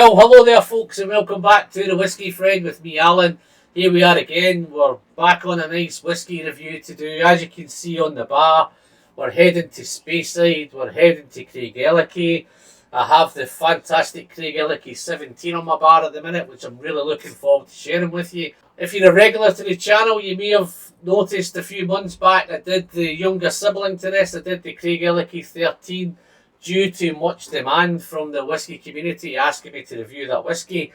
Well, hello there folks, and welcome back to the Whiskey Friend with me, Alan. Here we are again. We're back on a nice whiskey review to do. As you can see on the bar, we're heading to Speyside, we're heading to Craigellachie. I have the fantastic Craigellachie 17 on my bar at the minute, which I'm really looking forward to sharing with you. If you're a regular to the channel, you may have noticed a few months back I did the younger sibling to this. I did the Craigellachie 13 due to much demand from the whiskey community asking me to review that whiskey.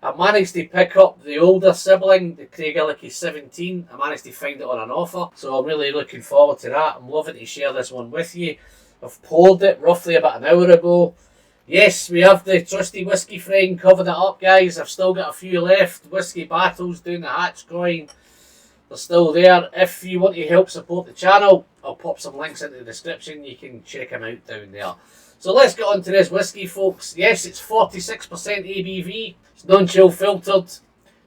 I managed to pick up the older sibling, the Craigellachie 17. I managed to find it on an offer, so I'm really looking forward to that. I'm loving to share this one with you. I've poured it roughly about an hour ago. Yes, we have the trusty Whiskey Friend covering it up, guys. I've still got a few left. Whiskey Battles doing the hatch coin. They're still there. If you want to help support the channel, I'll pop some links into the description. You can check them out down there. So let's get on to this whiskey, folks. Yes, it's 46% ABV. It's non-chill filtered.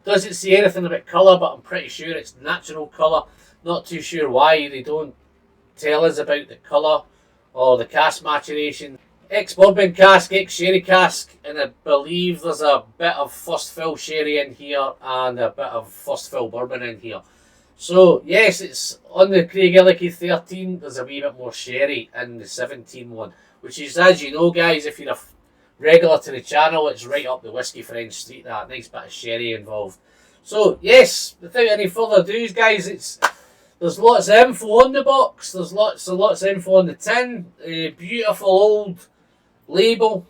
Doesn't say anything about colour, but I'm pretty sure it's natural colour. Not too sure why they don't tell us about the colour or the cask maturation. Ex-bourbon cask, ex-sherry cask, and I believe there's a bit of first fill sherry in here and a bit of first fill bourbon in here. So yes, it's on the Craigellachie 13, there's a wee bit more sherry in the 17 one, which is, as you know guys, if you're a regular to the channel, it's right up the Whiskey Friend street, that nice bit of sherry involved. So yes, without any further ado guys, there's lots of info on the box, there's lots of info on the tin, a beautiful old label,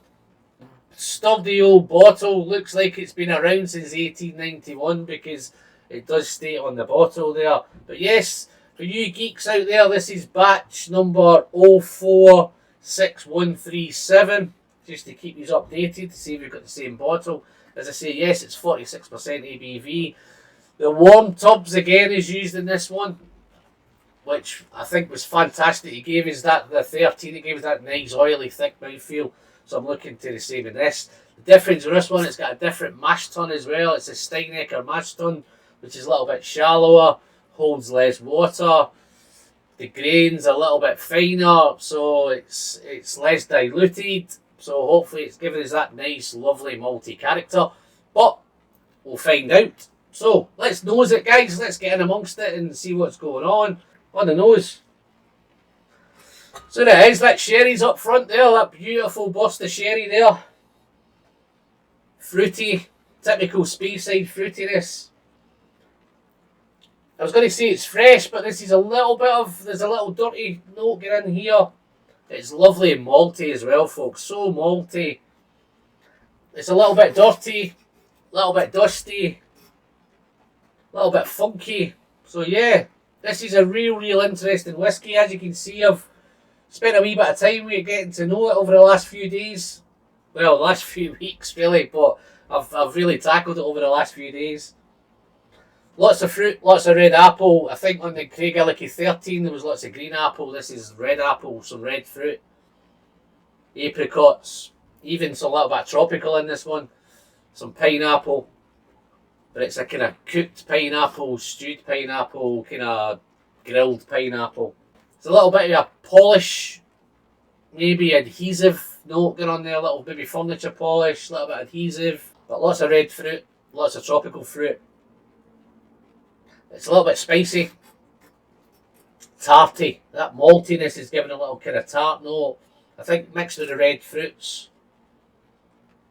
sturdy old bottle, looks like it's been around since 1891 because it does state on the bottle there. But yes, for you geeks out there, this is batch number 046137, just to keep you updated to see if we've got the same bottle. As I say, yes, it's 46% ABV. The warm tubs again is used in this one, which I think was fantastic. He gave us that, the 13, it gave us that nice oily thick mouthfeel, so I'm looking to the same in this. The difference with this one, it's got a different mash tun as well. It's a Steinecker mash tun, which is a little bit shallower, holds less water. The grain's a little bit finer, so it's less diluted. So hopefully it's giving us that nice, lovely malty character. But we'll find out. So let's nose it, guys. Let's get in amongst it and see what's going on the nose. So there is, that sherry's up front there, that beautiful burst of sherry there. Fruity, typical Speyside fruitiness. I was going to say it's fresh, but this is a little bit of, there's a little dirty note getting in here. It's lovely and malty as well, folks, so malty. It's a little bit dirty, a little bit dusty, a little bit funky. So yeah, this is a real interesting whiskey. As you can see, I've spent a wee bit of time with getting to know it over the last few days. Well, last few weeks really, but I've really tackled it over the last few days. Lots of fruit, lots of red apple. I think on the Craigellachie 13 there was lots of green apple. This is red apple, some red fruit. Apricots, even some little bit of tropical in this one. Some pineapple. But it's a kind of cooked pineapple, stewed pineapple, kind of grilled pineapple. It's a little bit of a polish, maybe adhesive note going on there, a little maybe furniture polish, a little bit adhesive. But lots of red fruit, lots of tropical fruit. It's a little bit spicy, tarty. That maltiness is giving a little kind of tart note. I think mixed with the red fruits.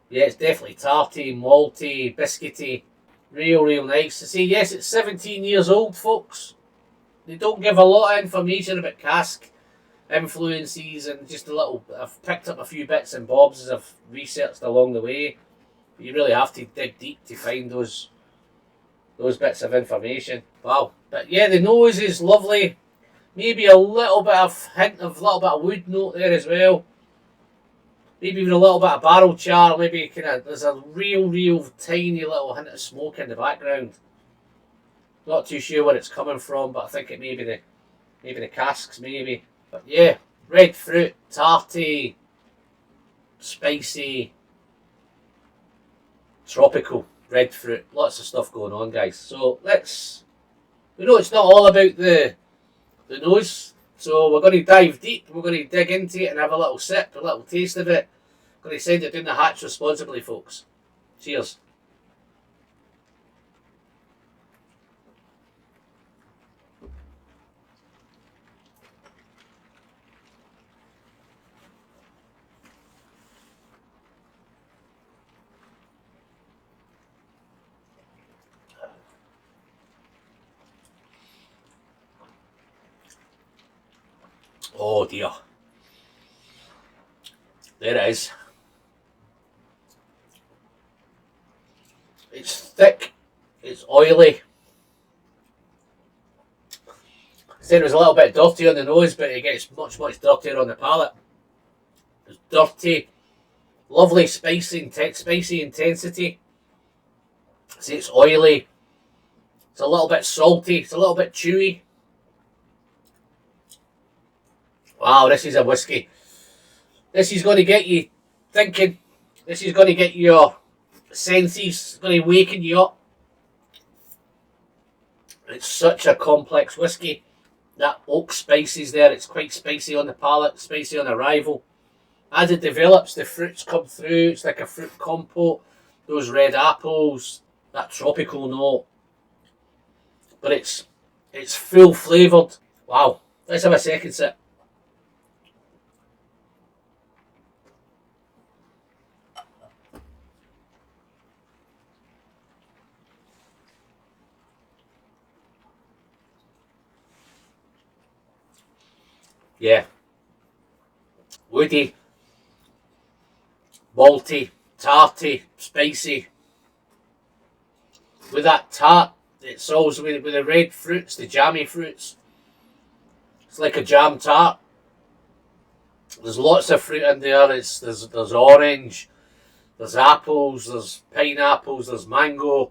Yeah, it's definitely tarty, malty, biscuity. Real nice to see. Yes, it's 17 years old, folks. They don't give a lot of information about cask influences and just a little. I've picked up a few bits and bobs as I've researched along the way. But you really have to dig deep to find those bits of information. Wow. But yeah, the nose is lovely. Maybe a little bit of hint of a little bit of wood note there as well. Maybe even a little bit of barrel char. Maybe kind of there's a real tiny little hint of smoke in the background. Not too sure where it's coming from, but I think it may be the casks maybe. But yeah, red fruit, tarty, spicy, tropical. Red fruit, lots of stuff going on, guys. So we know it's not all about the nose, so we're going to dive deep, we're going to dig into it and have a little sip, a little taste of it. Going to send it down the hatch responsibly, folks. Cheers. Oh dear. There it is. It's thick, it's oily. I said it was a little bit dirty on the nose, but it gets much dirtier on the palate. It's dirty, lovely spicy intensity. See, it's oily. It's a little bit salty. It's a little bit chewy. Wow, this is a whiskey. This is going to get you thinking. This is going to get your senses. It's going to waken you up. It's such a complex whiskey. That oak spice is there. It's quite spicy on the palate, spicy on arrival. As it develops, the fruits come through. It's like a fruit compote. Those red apples, that tropical note. But it's full flavoured. Wow. Let's have a second sip. Yeah. Woody, malty, tarty, spicy. With that tart, it's always with the red fruits, the jammy fruits. It's like a jam tart. There's lots of fruit in there. There's orange, there's apples, there's pineapples, there's mango.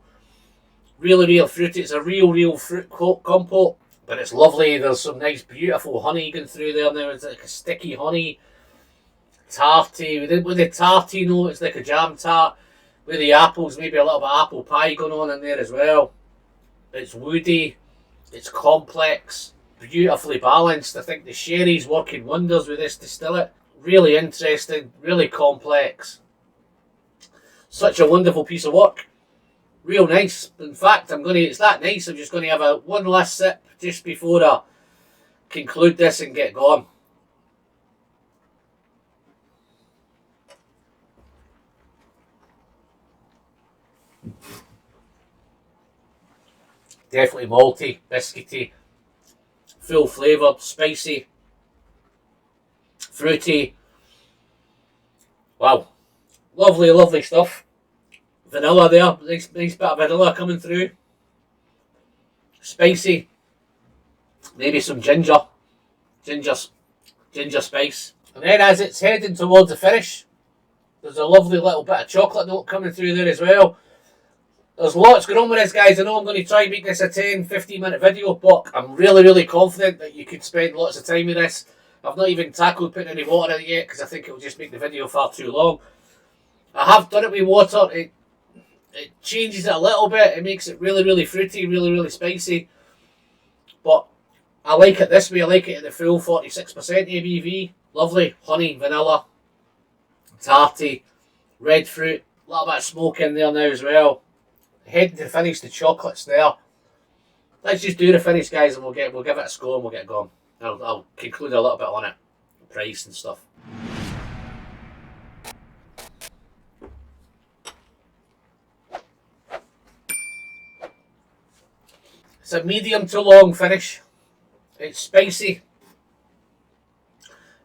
Really, real fruity. It's a real fruit compote. But it's lovely. There's some nice, beautiful honey going through there now. It's like a sticky honey. Tarty. With the tarty note, it's like a jam tart. With the apples, maybe a little bit of apple pie going on in there as well. It's woody. It's complex. Beautifully balanced. I think the sherry's working wonders with this distillate. Really interesting. Really complex. Such a wonderful piece of work. Real nice. In fact, it's that nice, I'm just going to have one last sip just before I conclude this and get going. Definitely malty, biscuity, full flavoured, spicy, fruity. Wow. Lovely stuff. Vanilla there, nice bit of vanilla coming through. Spicy. Maybe some ginger spice. And then as it's heading towards the finish, there's a lovely little bit of chocolate note coming through there as well. There's lots going on with this, guys. I know I'm going to try and make this a 10-15 minute video, but I'm really confident that you could spend lots of time with this. I've not even tackled putting any water in it yet because I think it will just make the video far too long. I have done it with water. It changes it a little bit. It makes it really fruity, really spicy. But I like it this way. I like it at the full 46% ABV. Lovely honey, vanilla, tarty, red fruit. A little bit of smoke in there now as well. Heading to finish, the chocolate's there. Let's just do the finish, guys, and we'll give it a score and we'll get going. I'll conclude a little bit on it, price and stuff. It's a medium to long finish. It's spicy.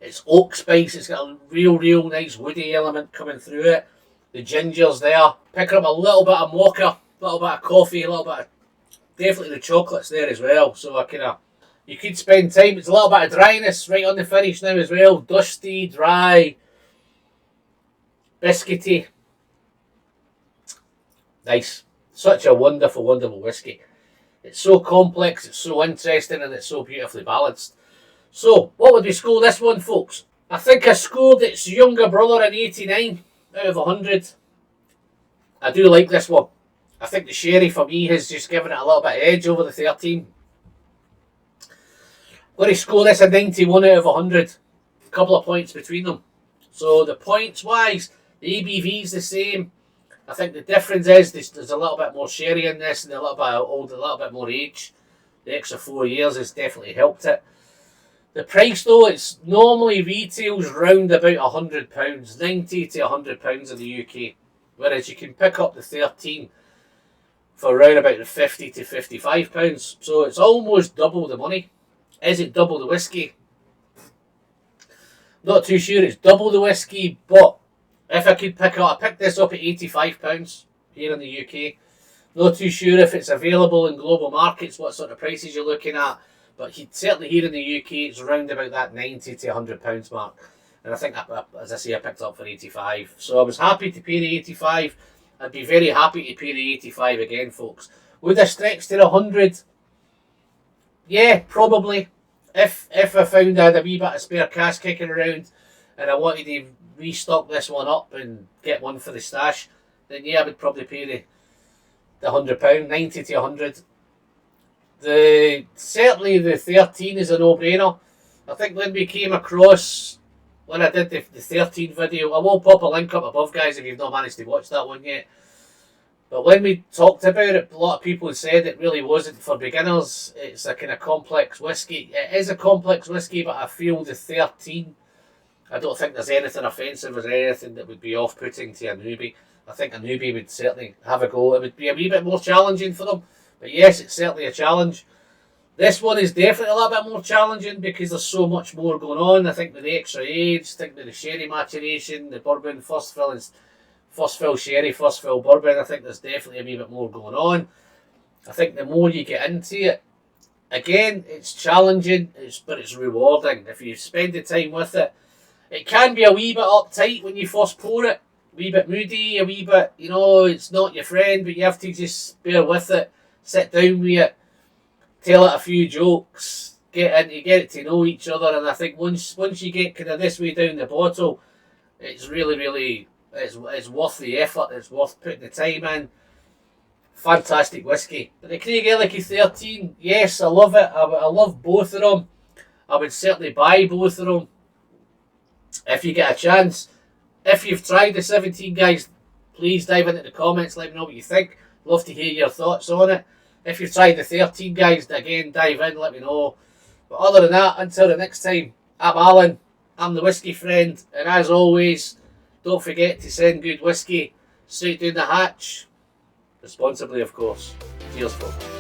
It's oak spice. It's got a real nice woody element coming through it. The ginger's there. Picking up a little bit of mocha, a little bit of coffee, a little bit of... Definitely the chocolate's there as well. So you could spend time. It's a little bit of dryness right on the finish now as well. Dusty, dry, biscuity. Nice. Such a wonderful whiskey. It's so complex, it's so interesting, and it's so beautifully balanced. So, what would we score this one, folks? I think I scored its younger brother an 89 out of 100. I do like this one. I think the sherry for me has just given it a little bit of edge over the 13. I'm going to score this a 91 out of 100. couple of points between them. So the points wise, the ABV is the same. I think the difference is there's a little bit more sherry in this and a little bit old, a little bit more age. The extra 4 years has definitely helped it. The price though, it's normally retails round about £100, £90 to £100 in the UK. Whereas you can pick up the 13 for around about the £50 to £55. So it's almost double the money. Is it double the whiskey? Not too sure it's double the whiskey, but if I could pick it up, I picked this up at £85 here in the UK. Not too sure if it's available in global markets, what sort of prices you're looking at. But certainly here in the UK, it's around about that £90 to £100 mark. And I think, as I say, I picked it up for 85. So I was happy to pay the 85. I'd be very happy to pay the 85 again, folks. Would I stretch to the 100? Yeah, probably. If I found I had a wee bit of spare cash kicking around and I wanted to restock this one up and get one for the stash, then yeah, I would probably pay the £100, 90 to 100. Certainly the 13 is a no-brainer. I think when we came across, when I did the 13 video, I will pop a link up above, guys, if you've not managed to watch that one yet. But when we talked about it, a lot of people said it really wasn't for beginners. It's a kind of complex whiskey. It is a complex whiskey, but I feel the 13, I don't think there's anything offensive or anything that would be off-putting to a newbie. I think a newbie would certainly have a go. It would be a wee bit more challenging for them. But yes, it's certainly a challenge. This one is definitely a little bit more challenging because there's so much more going on. I think with the extra age, I think with the sherry maturation, the bourbon, first fill sherry, first fill bourbon, I think there's definitely a wee bit more going on. I think the more you get into it, again, it's challenging, but it's rewarding. If you spend the time with it, it can be a wee bit uptight when you first pour it, a wee bit moody, a wee bit, it's not your friend, but you have to just bear with it, sit down with it, tell it a few jokes, get it to know each other, and I think once you get kind of this way down the bottle, it's really, it's worth the effort, it's worth putting the time in. Fantastic whiskey. But the Craigellachie 13, yes, I love it. I love both of them. I would certainly buy both of them if you get a chance. If you've tried the 17, guys, please dive into the comments, let me know what you think. Love to hear your thoughts on it. If you've tried the 13, guys, again, dive in, let me know. But other than that, until the next time, I'm Alan, I'm the Whiskey Friend, and as always, don't forget to send good whiskey straight down the hatch. Responsibly, of course. Cheers, folks.